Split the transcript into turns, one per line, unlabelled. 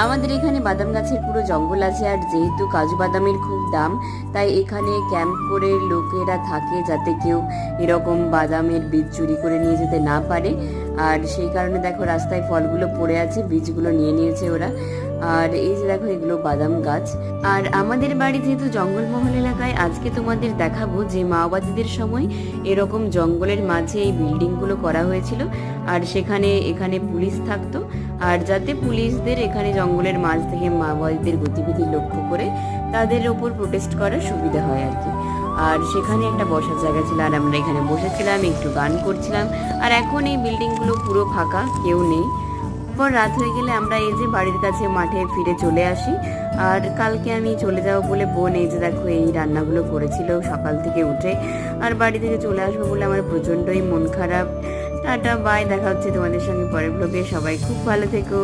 আমাদের এখানে বাদাম গাছের পুরো জঙ্গল আছে, আর যেহেতু কাজু বাদামের খুব দাম, তাই এখানে ক্যাম্প করে লোকেরা থাকে যাতে কেউ এরকম বাদামের বীজ চুরি করে নিয়ে যেতে না পারে। আর সেই কারণে দেখো রাস্তায় ফলগুলো পড়ে আছে, বীজগুলো নিয়ে নিয়েছে ওরা। আর এই যে দেখো এগুলো বাদাম গাছ। আর আমাদের বাড়ি যেহেতু জঙ্গলমহল এলাকায়, আজকে তোমাদের দেখাবো যে মাওবাদীদের সময় এরকম জঙ্গলের মাঝে এই বিল্ডিংগুলো করা হয়েছিল। আর এখানে পুলিশ থাকতো, আর যাতে পুলিশদের এখানে জঙ্গলের মাঝ থেকে মাওবাদীদের গতিবিধি লক্ষ্য করে তাদের ওপর প্রোটেস্ট করার সুবিধা হয় আর কি। আর সেখানে একটা বসার জায়গা ছিল, আর আমরা এখানে বসেছিলাম, একটু গান করছিলাম। আর এখন এই বিল্ডিংগুলো পুরো ফাঁকা, কেউ নেই। পর রাত হয়ে গেলে আমরা এই যে বাড়ির কাছে মাঠে ফিরে চলে আসি। আর কালকে আমি চলে যাবো বলে বোন এই যে দেখো এই রান্নাগুলো করেছিল সকাল থেকে উঠে। আর বাড়ি থেকে চলে আসবো বলে আমার প্রচণ্ডই মন খারাপ। টাটা বাই, দেখা হচ্ছে তোমাদের সঙ্গে পরের ব্লগে। সবাই খুব ভালো থেকো।